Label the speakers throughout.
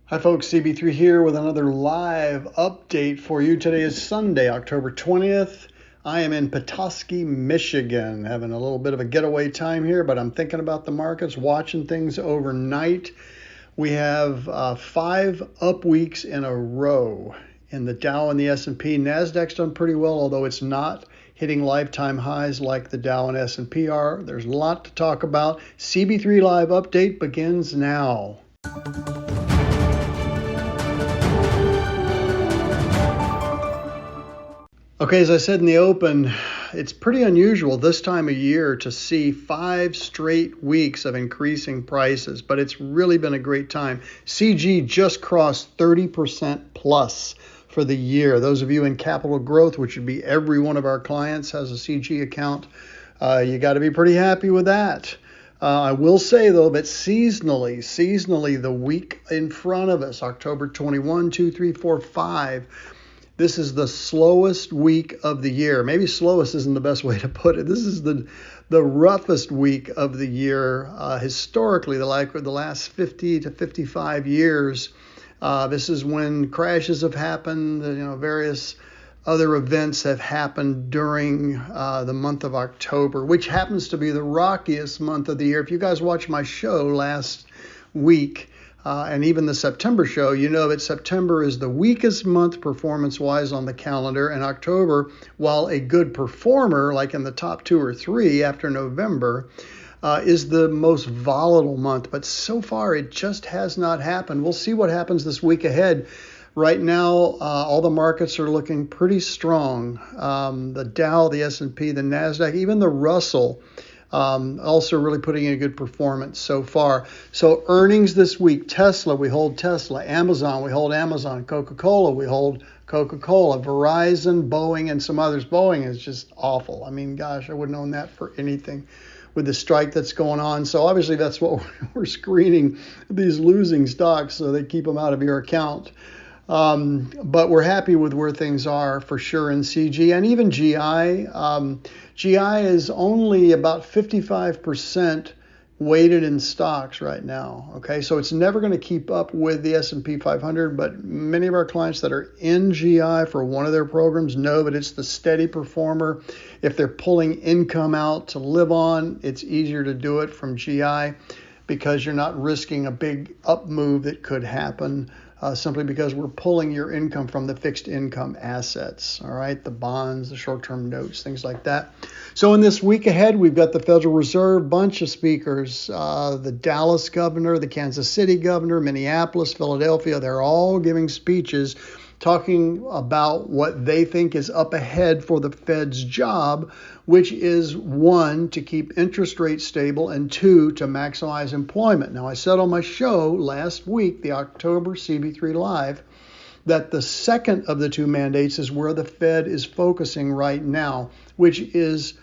Speaker 1: Hi folks, CB3 here with another live update for you. Today is Sunday, October 20th. I am in Petoskey, Michigan, having a little bit of a getaway time here, but I'm thinking about the markets, watching things overnight. We have 5 up weeks in a row in the Dow and the S&P. Nasdaq's done pretty well, although it's not hitting lifetime highs like the Dow and S&P are. There's a lot to talk about. CB3 Live Update begins now. Okay, as I said in the open, it's pretty unusual this time of year to see 5 straight weeks of increasing prices, but it's really been a great time. CG just crossed 30% plus for the year. Those of you in capital growth, which would be every one of our clients has a CG account, you got to be pretty happy with that. I will say, though, that seasonally, the week in front of us, October 21, 2, 3, 4, 5, this is the slowest week of the year. Maybe slowest isn't the best way to put it. This is the roughest week of the year historically, the last 50 to 55 years. This is when crashes have happened, various other events have happened during the month of October, which happens to be the rockiest month of the year. If you guys watched my show last week, and even the September show, you know that September is the weakest month performance-wise on the calendar, and October, while a good performer, like in the top 2 or 3 after November, is the most volatile month. But so far, it just has not happened. We'll see what happens this week ahead. Right now, all the markets are looking pretty strong. The Dow, the S&P, the Nasdaq, even the Russell, also really putting in a good performance so far. So earnings this week: Tesla, we hold Tesla; Amazon, we hold Amazon; Coca-Cola, we hold Coca-Cola; Verizon, Boeing, and some others. Boeing is just awful. I mean, gosh, I wouldn't own that for anything with the strike that's going on. So obviously that's what we're screening, these losing stocks, so they keep them out of your account. But we're happy with where things are for sure in CG and even GI. GI is only about 55% weighted in stocks right now. Okay, so it's never going to keep up with the S&P 500, but many of our clients that are in GI for one of their programs know that it's the steady performer. If they're pulling income out to live on, it's easier to do it from GI because you're not risking a big up move that could happen. Simply because we're pulling your income from the fixed income assets, all right, the bonds, the short-term notes, things like that. So in this week ahead, we've got the Federal Reserve, bunch of speakers, the Dallas governor, the Kansas City governor, Minneapolis, Philadelphia. They're all giving speeches talking about what they think is up ahead for the Fed's job, which is 1, to keep interest rates stable, and 2, to maximize employment. Now, I said on my show last week, the October CB3 Live, that the second of the 2 mandates is where the Fed is focusing right now, which is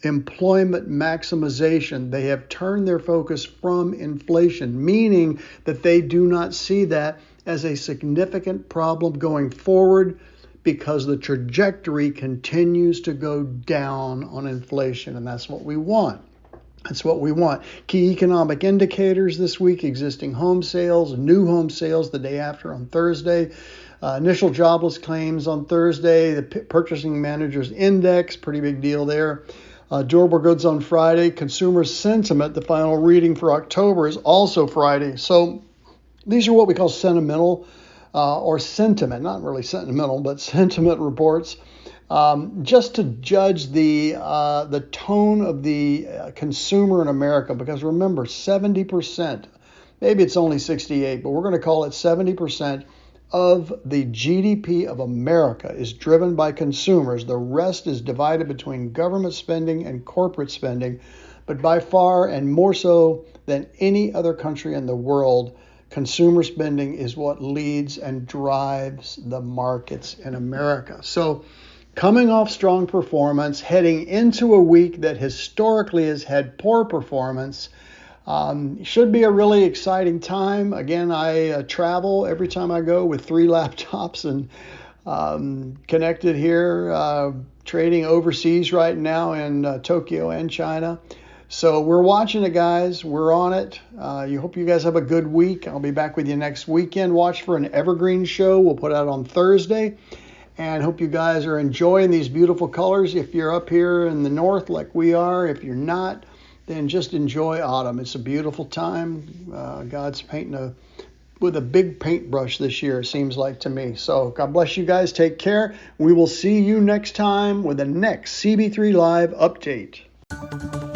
Speaker 1: employment maximization. They have turned their focus from inflation, meaning that they do not see that as a significant problem going forward because the trajectory continues to go down on inflation, and that's what we want. That's what we want. Key economic indicators this week: existing home sales, new home sales the day after on Thursday, initial jobless claims on Thursday, the purchasing managers index, pretty big deal there. Durable goods on Friday. Consumer sentiment, the final reading for October, is also Friday. So these are what we call sentimental or sentiment, not really sentimental, but sentiment reports, just to judge the tone of the consumer in America. Because remember, 70%, maybe it's only 68, but we're going to call it 70% of the GDP of America is driven by consumers. The rest is divided between government spending and corporate spending. But by far and more so than any other country in the world, consumer spending is what leads and drives the markets in America. So coming off strong performance, heading into a week that historically has had poor performance, should be a really exciting time. Again, I travel every time I go with 3 laptops and connected here, trading overseas right now in Tokyo and China. So we're watching it, guys. We're on it. You hope you guys have a good week. I'll be back with you next weekend. Watch for an evergreen show. We'll put out on Thursday. And hope you guys are enjoying these beautiful colors. If you're up here in the north like we are, if you're not, then just enjoy autumn. It's a beautiful time. God's painting with a big paintbrush this year, it seems like to me. So God bless you guys. Take care. We will see you next time with the next CB3 Live update.